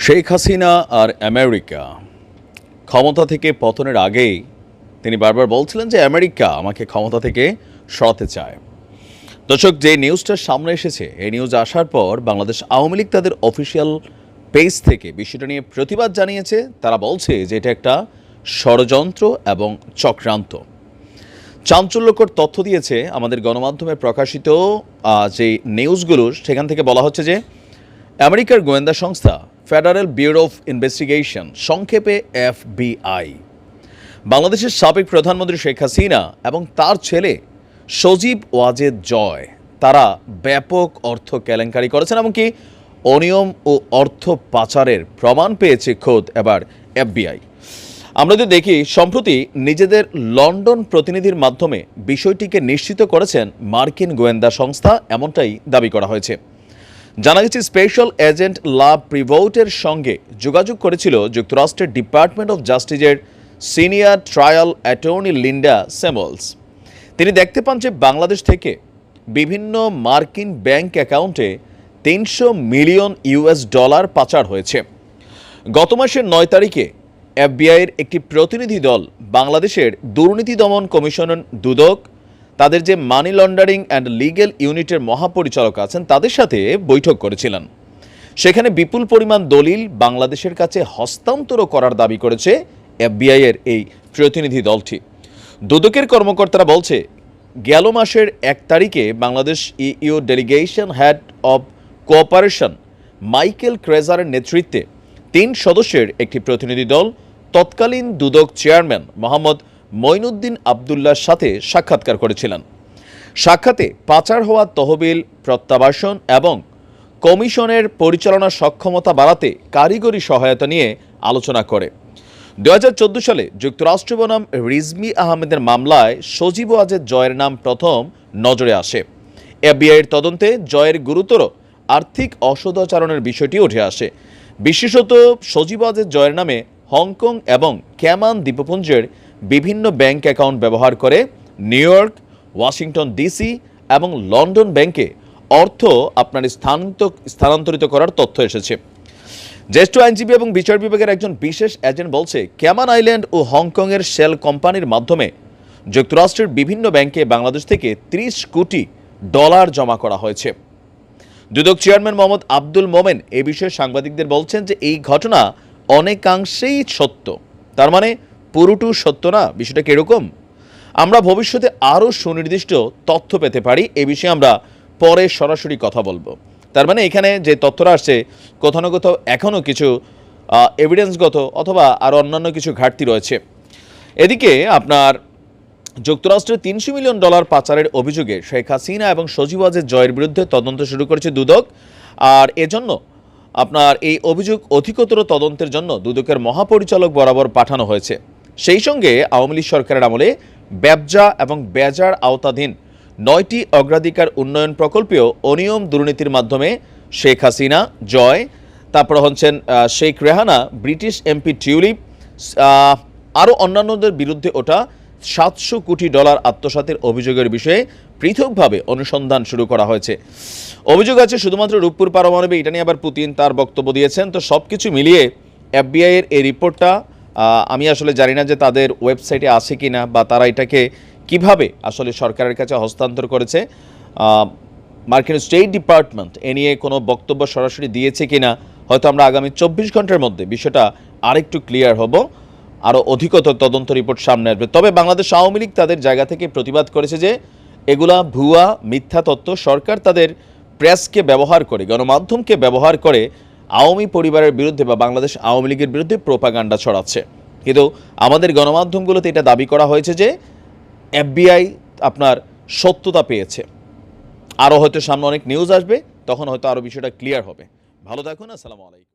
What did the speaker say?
শেখ হাসিনা আর America ক্ষমতা থেকে পতনের আগেই তিনি বারবার বলছিলেন যে আমেরিকা আমাকে ক্ষমতা থেকে সরাতে চায়। দর্শক, যে নিউজটা সামনে এসেছে, এই নিউজ আসার পর বাংলাদেশ আওয়ামী লীগ তাদের অফিসিয়াল পেজ থেকে বিষয়টা নিয়ে প্রতিবাদ জানিয়েছে। তারা বলছে যে এটা একটা ষড়যন্ত্র এবং চক্রান্ত। চাঞ্চল্যকর তথ্য দিয়েছে আমাদের গণমাধ্যমে প্রকাশিত যে নিউজগুলো, সেখান থেকে বলা হচ্ছে যে আমেরিকার গোয়েন্দা সংস্থা ফেডারেল ব্যুরো অফ ইনভেস্টিগেশন, সংক্ষেপে FBI, বাংলাদেশের সাবেক প্রধানমন্ত্রী শেখ হাসিনা এবং তার ছেলে সজীব ওয়াজেদ জয় তারা ব্যাপক অর্থ কেলেঙ্কারি করেছেন, এমনকি অনিয়ম ও অর্থ পাচারের প্রমাণ পেয়েছে খোদ এবার FBI। আমরা যদি দেখি, সম্প্রতি নিজেদের লন্ডন প্রতিনিধির মাধ্যমে বিষয়টিকে নিশ্চিত করেছেন মার্কিন গোয়েন্দা সংস্থা, এমনটাই দাবি করা হয়েছে। জানা গেছে স্পেশাল এজেন্ট লাভ প্রিভোটের সঙ্গে যোগাযোগ করেছিল যুক্তরাষ্ট্রের ডিপার্টমেন্ট অফ জাস্টিসের senior trial attorney Linda Samuels. তিনি দেখতে পান যে বাংলাদেশ থেকে বিভিন্ন মার্কিন ব্যাংক অ্যাকাউন্টে $300 মিলিয়ন পাচার হয়েছে। গত মাসের 9 তারিখে FBI-এর একটি প্রতিনিধি দল বাংলাদেশের দুর্নীতি দমন কমিশনের দুদক, তাদের যে মানি লন্ডারিং অ্যান্ড লিগ্যাল ইউনিটের মহাপরিচালক আছেন, তাদের সাথে বৈঠক করেছিলেন। সেখানে বিপুল পরিমাণ দলিল বাংলাদেশের কাছে হস্তান্তর করার দাবি করেছে FBI-এর এই প্রতিনিধি দলটি। দুদকের কর্মকর্তারা বলছে, গেল মাসের 1 তারিখে Bangladesh EU delegation head of cooperation Michael ক্রেজারের নেতৃত্বে 3 সদস্যের একটি প্রতিনিধি দল তৎকালীন দুদক চেয়ারম্যান মোহাম্মদ মঈনুদ্দিন আবদুল্লাহর সাথে সাক্ষাৎকার করেছিলেন। সাক্ষাতে পাচার হওয়া তহবিল প্রত্যাবাসন এবং কমিশনের পরিচালনা সক্ষমতা বাড়াতে কারিগরি সহায়তা নিয়ে আলোচনা করে। 2014 সালে যুক্তরাষ্ট্র বনাম রিজভী আহমেদের মামলায় সজীব ওয়াজেদ জয়ের নাম প্রথম নজরে আসে। FBI-এর তদন্তে জয়ের গুরুতর আর্থিক অসদাচরণের বিষয়টি উঠে আসে। বিশেষত সজীব ওয়াজেদ জয়ের নামে হংকং এবং ক্যামান দ্বীপপুঞ্জের বিভিন্ন ব্যাংক অ্যাকাউন্ট ব্যবহার করে নিউ ইয়র্ক, ওয়াশিংটন DC এবং লন্ডন ব্যাংকে অর্থ স্থানান্তরিত করার তথ্য এসেছে। জ্যেষ্ঠ আইনজীবী এবং বিচার বিভাগের একজন বিশেষ এজেন্ট বলছে, ক্যামান আইল্যান্ড ও হংকংয়ের শেল কোম্পানির মাধ্যমে যুক্তরাষ্ট্রের বিভিন্ন ব্যাংকে বাংলাদেশ থেকে $30 কোটি জমা করা হয়েছে। দুদক চেয়ারম্যান মোহাম্মদ আব্দুল মোমেন এ বিষয়ে সাংবাদিকদের বলছেন যে এই ঘটনা অনেকাংশেই সত্য, তার মানে পুরোটু সত্য না। বিষয়টা কিরকম, আমরা ভবিষ্যতে আরও সুনির্দিষ্ট তথ্য পেতে পারি, এ বিষয়ে আমরা পরে সরাসরি কথা বলবো। তার মানে এখানে যে তথ্যটা আসছে, কোথাও না কোথাও এখনও কিছু এভিডেন্সগত অথবা আরও অন্যান্য কিছু ঘাটতি রয়েছে। এদিকে আপনার যুক্তরাষ্ট্রের $300 মিলিয়ন পাচারের অভিযোগে শেখ হাসিনা এবং সজীব ওয়াজেদ জয়ের বিরুদ্ধে তদন্ত শুরু করেছে দুদক। আর এজন্য আপনার এই অভিযোগ অধিকতর তদন্তের জন্য দুদকের মহাপরিচালক বরাবর পাঠানো হয়েছে। সেই সঙ্গে আওয়ামী লীগ সরকারের আমলে ব্যবসা এবং বেজার আওতাধীন 9টি অগ্রাধিকার উন্নয়ন প্রকল্পেও অনিয়ম দুর্নীতির মাধ্যমে শেখ হাসিনা জয়, তারপর হচ্ছেন Sheikh Rehana, British MP tulip, আরও অন্যান্যদের বিরুদ্ধে ওঠা $700 কোটি আত্মসাতের অভিযোগের বিষয়ে পৃথকভাবে অনুসন্ধান শুরু করা হয়েছে। অভিযোগ আছে শুধুমাত্র রূপপুর পারমাণবিক, এটা নিয়ে আবার পুতিন তার বক্তব্য দিয়েছেন। তো সব কিছু মিলিয়ে FBI-এর এই রিপোর্টটা আমি আসলে জানি না যে তাদের ওয়েবসাইটে আছে কি না, বা তারা এটাকে কিভাবে আসলে সরকারের কাছে হস্তান্তর করেছে। মার্কিন স্টেট ডিপার্টমেন্ট এ নিয়ে কোনো বক্তব্য সরাসরি দিয়েছে কি না, হয়তো আমরা আগামী 24 ঘন্টার মধ্যে বিষয়টা আরেকটু ক্লিয়ার হব, আরও অধিকতর তদন্ত রিপোর্ট সামনে আসবে। তবে বাংলাদেশ আওয়ামী লীগ তাদের জায়গা থেকে প্রতিবাদ করেছে যে এগুলা ভুয়া মিথ্যা তথ্য। সরকার তাদের প্রেসকে ব্যবহার করে, গণমাধ্যমকে ব্যবহার করে আওয়ামী পরিবারের বিরুদ্ধে বা বাংলাদেশ আওয়ামী লীগের বিরুদ্ধে প্রোপাগান্ডা ছড়াচ্ছে। কিন্তু আমাদের গণমাধ্যমগুলোতে এটা দাবি করা হয়েছে যে FBI আপনার সত্যতা পেয়েছে। আরও হয়তো সামনে অনেক নিউজ আসবে, তখন হয়তো আরও বিষয়টা ক্লিয়ার হবে। ভালো থাকুন, আসসালামু আলাইকুম।